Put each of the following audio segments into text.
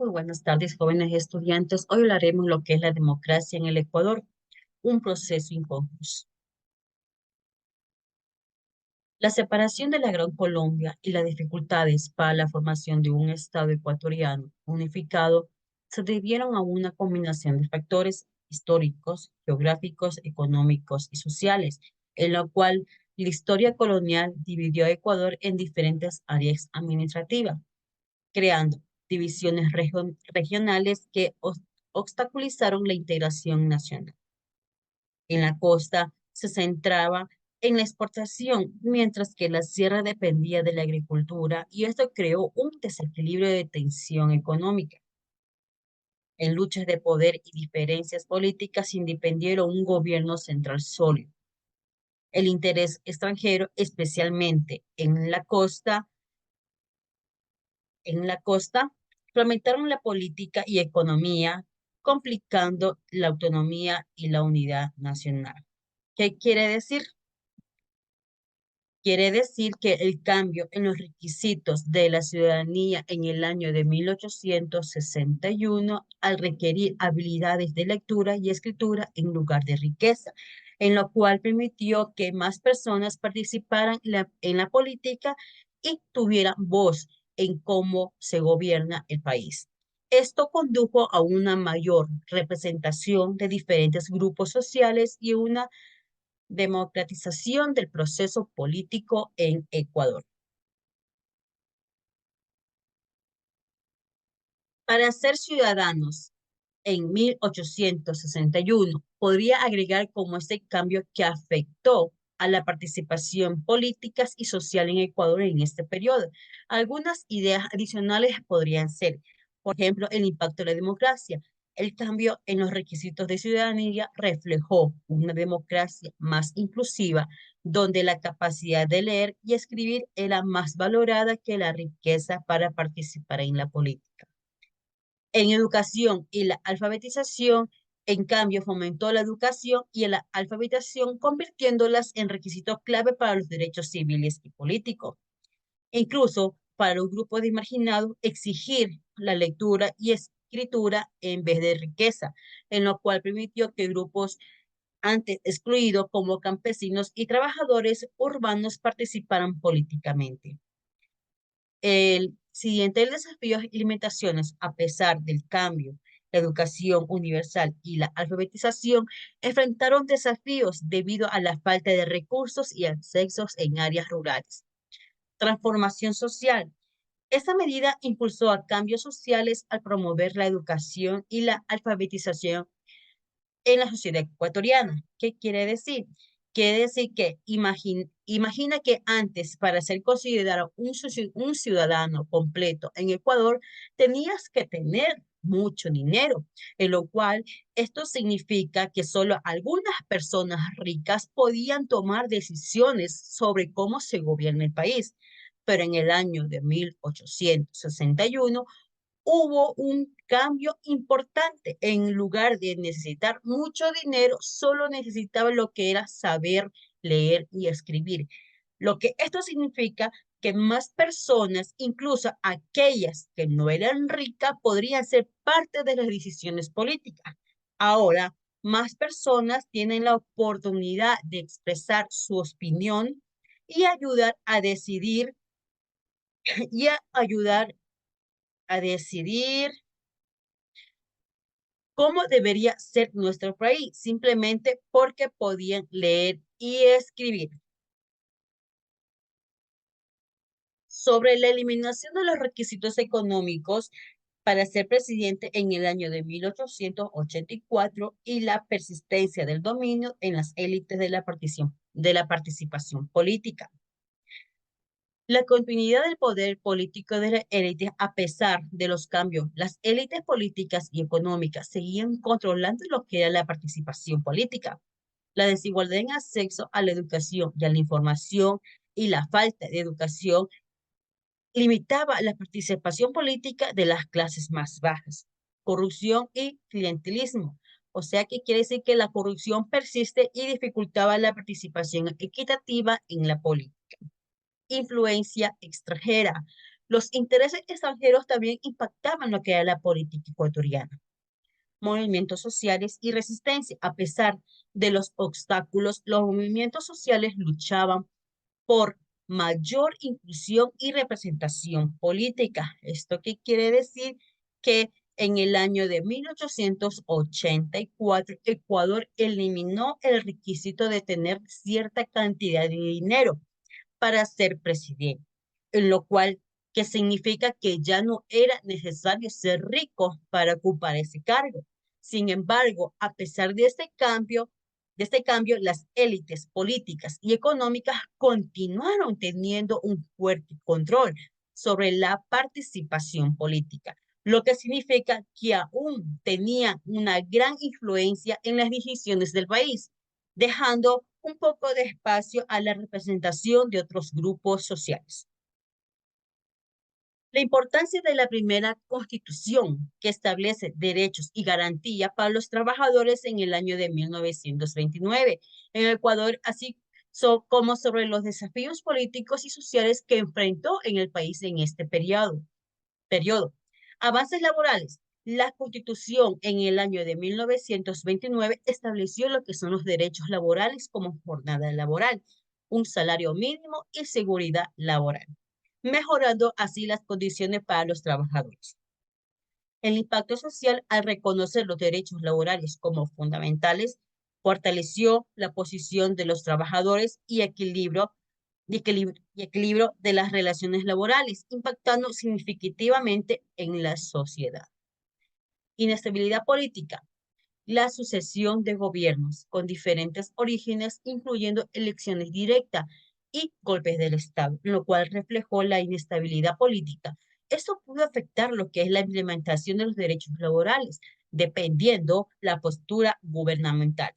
Muy buenas tardes, jóvenes estudiantes. Hoy hablaremos lo que es la democracia en el Ecuador, un proceso inconcluso. La separación de la Gran Colombia y las dificultades para la formación de un Estado ecuatoriano unificado se debieron a una combinación de factores históricos, geográficos, económicos y sociales, en la cual la historia colonial dividió a Ecuador en diferentes áreas administrativas, creando divisiones regionales que obstaculizaron la integración nacional. En la costa se centraba en la exportación, mientras que la sierra dependía de la agricultura y esto creó un desequilibrio de tensión económica. En luchas de poder y diferencias políticas independieron un gobierno central sólido. El interés extranjero, especialmente en la costa, fragmentaron la política y economía, complicando la autonomía y la unidad nacional. ¿Qué quiere decir? Quiere decir que el cambio en los requisitos de la ciudadanía en el año de 1861, al requerir habilidades de lectura y escritura en lugar de riqueza, en lo cual permitió que más personas participaran en la política y tuvieran voz en cómo se gobierna el país. Esto condujo a una mayor representación de diferentes grupos sociales y una democratización del proceso político en Ecuador. Para ser ciudadanos en 1861, podría agregar como este cambio que afectó a la participación política y social en Ecuador en este periodo. Algunas ideas adicionales podrían ser, por ejemplo, el impacto de la democracia. El cambio en los requisitos de ciudadanía reflejó una democracia más inclusiva, donde la capacidad de leer y escribir era más valorada que la riqueza para participar en la política. En educación y la alfabetización, en cambio, fomentó la educación y la alfabetización, convirtiéndolas en requisitos clave para los derechos civiles y políticos. Incluso para los grupos de marginados, exigir la lectura y escritura en vez de riqueza, en lo cual permitió que grupos antes excluidos como campesinos y trabajadores urbanos participaran políticamente. El siguiente desafíos y limitaciones, a pesar del cambio, la educación universal y la alfabetización enfrentaron desafíos debido a la falta de recursos y accesos en áreas rurales. Transformación social. Esta medida impulsó a cambios sociales al promover la educación y la alfabetización en la sociedad ecuatoriana. ¿Qué quiere decir? Quiere decir que imagina que antes, para ser considerado un ciudadano completo en Ecuador, tenías que tener mucho dinero, en lo cual esto significa que solo algunas personas ricas podían tomar decisiones sobre cómo se gobierna el país. Pero en el año de 1861 hubo un cambio importante. En lugar de necesitar mucho dinero, solo necesitaba lo que era saber leer y escribir. Lo que esto significa que más personas, incluso aquellas que no eran ricas, podrían ser parte de las decisiones políticas. Ahora, más personas tienen la oportunidad de expresar su opinión y ayudar a decidir y a ayudar a decidir cómo debería ser nuestro país, simplemente porque podían leer y escribir. Sobre la eliminación de los requisitos económicos para ser presidente en el año de 1884 y la persistencia del dominio en las élites de la participación política. La continuidad del poder político de la élite, a pesar de los cambios, las élites políticas y económicas seguían controlando lo que era la participación política. La desigualdad en acceso a la educación y a la información y la falta de educación limitaba la participación política de las clases más bajas. Corrupción y clientelismo. O sea que quiere decir que la corrupción persiste y dificultaba la participación equitativa en la política. Influencia extranjera. Los intereses extranjeros también impactaban lo que era la política ecuatoriana. Movimientos sociales y resistencia. A pesar de los obstáculos, los movimientos sociales luchaban por mayor inclusión y representación política. ¿Esto qué quiere decir? Que en el año de 1884, Ecuador eliminó el requisito de tener cierta cantidad de dinero para ser presidente, en lo cual que significa que ya no era necesario ser rico para ocupar ese cargo. Sin embargo, a pesar de este cambio, las élites políticas y económicas continuaron teniendo un fuerte control sobre la participación política, lo que significa que aún tenían una gran influencia en las decisiones del país, dejando un poco de espacio a la representación de otros grupos sociales. La importancia de la primera constitución que establece derechos y garantías para los trabajadores en el año de 1929 en Ecuador, así como sobre los desafíos políticos y sociales que enfrentó en el país en este periodo. Avances laborales. La Constitución en el año de 1929 estableció lo que son los derechos laborales como jornada laboral, un salario mínimo y seguridad laboral, mejorando así las condiciones para los trabajadores. El impacto social, al reconocer los derechos laborales como fundamentales, fortaleció la posición de los trabajadores y equilibrio de las relaciones laborales, impactando significativamente en la sociedad. Inestabilidad política. La sucesión de gobiernos con diferentes orígenes, incluyendo elecciones directas y golpes del Estado, lo cual reflejó la inestabilidad política. Esto pudo afectar lo que es la implementación de los derechos laborales, dependiendo la postura gubernamental.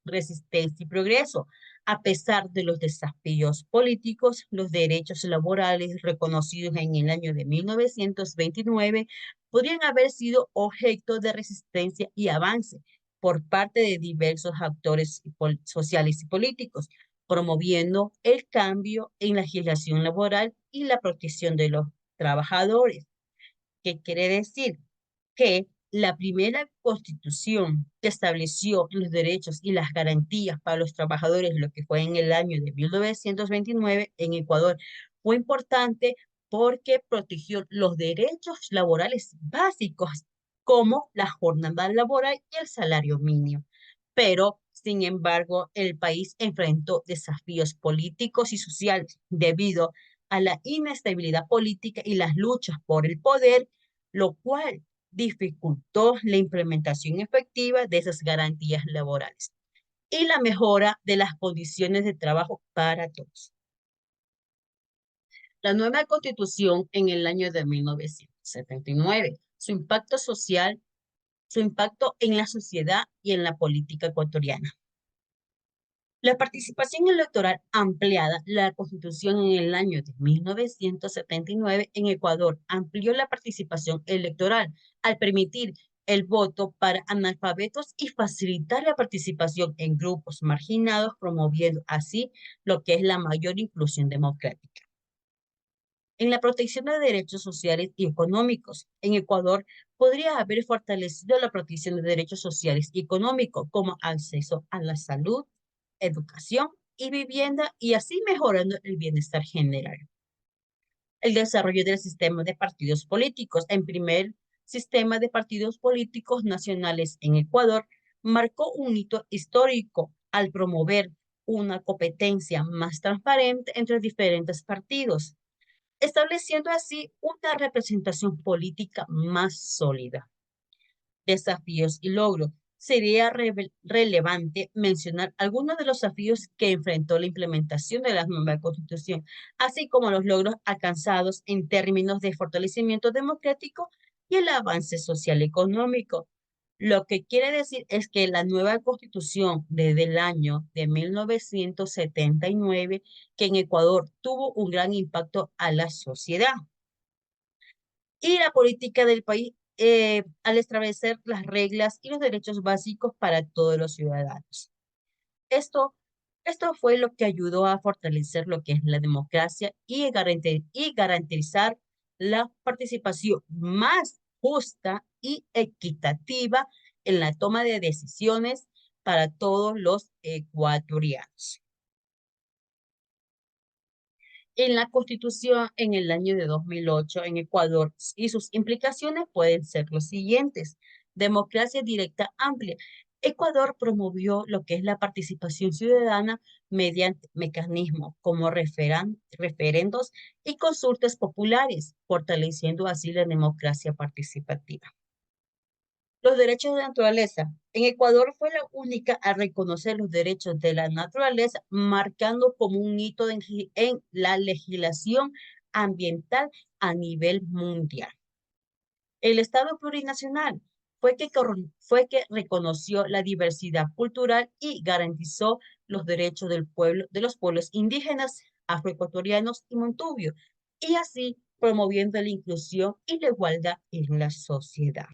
Resistencia y progreso. A pesar de los desafíos políticos, los derechos laborales reconocidos en el año de 1929 podrían haber sido objeto de resistencia y avance por parte de diversos actores sociales y políticos, promoviendo el cambio en la legislación laboral y la protección de los trabajadores. ¿Qué quiere decir? Que la primera constitución que estableció los derechos y las garantías para los trabajadores, lo que fue en el año de 1929 en Ecuador, fue importante porque protegió los derechos laborales básicos como la jornada laboral y el salario mínimo. Pero, sin embargo, el país enfrentó desafíos políticos y sociales debido a la inestabilidad política y las luchas por el poder, lo cual dificultó la implementación efectiva de esas garantías laborales y la mejora de las condiciones de trabajo para todos. La nueva constitución en el año de 1979, su impacto social, su impacto en la sociedad y en la política ecuatoriana. La participación electoral ampliada, la Constitución en el año de 1979 en Ecuador amplió la participación electoral al permitir el voto para analfabetos y facilitar la participación en grupos marginados, promoviendo así lo que es la mayor inclusión democrática. En la protección de derechos sociales y económicos, en Ecuador podría haber fortalecido la protección de derechos sociales y económicos como acceso a la salud, educación y vivienda y así mejorando el bienestar general. El desarrollo del sistema de partidos políticos. En primer sistema de partidos políticos nacionales en Ecuador marcó un hito histórico al promover una competencia más transparente entre diferentes partidos, estableciendo así una representación política más sólida. Desafíos y logros. Sería relevante mencionar algunos de los desafíos que enfrentó la implementación de la nueva Constitución, así como los logros alcanzados en términos de fortalecimiento democrático y el avance social económico. Lo que quiere decir es que la nueva Constitución desde el año de 1979, que en Ecuador tuvo un gran impacto a la sociedad y la política del país al establecer las reglas y los derechos básicos para todos los ciudadanos. Esto, esto fue lo que ayudó a fortalecer lo que es la democracia y garantizar la participación más justa y equitativa en la toma de decisiones para todos los ecuatorianos. En la Constitución en el año de 2008 en Ecuador y sus implicaciones pueden ser los siguientes. Democracia directa amplia. Ecuador promovió lo que es la participación ciudadana mediante mecanismos como referendos y consultas populares, fortaleciendo así la democracia participativa. Los derechos de la naturaleza. En Ecuador fue la única a reconocer los derechos de la naturaleza, marcando como un hito en la legislación ambiental a nivel mundial. El Estado plurinacional fue que reconoció la diversidad cultural y garantizó los derechos del pueblo, de los pueblos indígenas, afroecuatorianos y montubios, y así promoviendo la inclusión y la igualdad en la sociedad.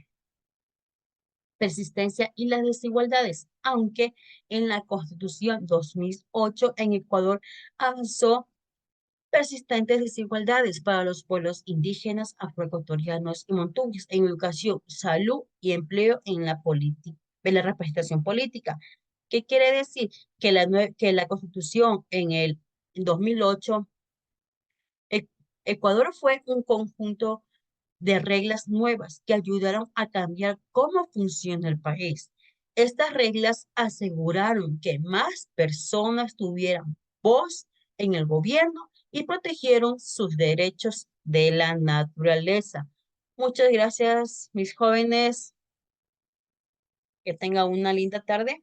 Persistencia y las desigualdades, aunque en la Constitución 2008 en Ecuador avanzó persistentes desigualdades para los pueblos indígenas, afroecuatorianos y montubios en educación, salud y empleo en la representación política. ¿Qué quiere decir? Que la Constitución en el 2008, E- Ecuador fue un conjunto de reglas nuevas que ayudaron a cambiar cómo funciona el país. Estas reglas aseguraron que más personas tuvieran voz en el gobierno y protegieron sus derechos de la naturaleza. Muchas gracias, mis jóvenes. Que tengan una linda tarde.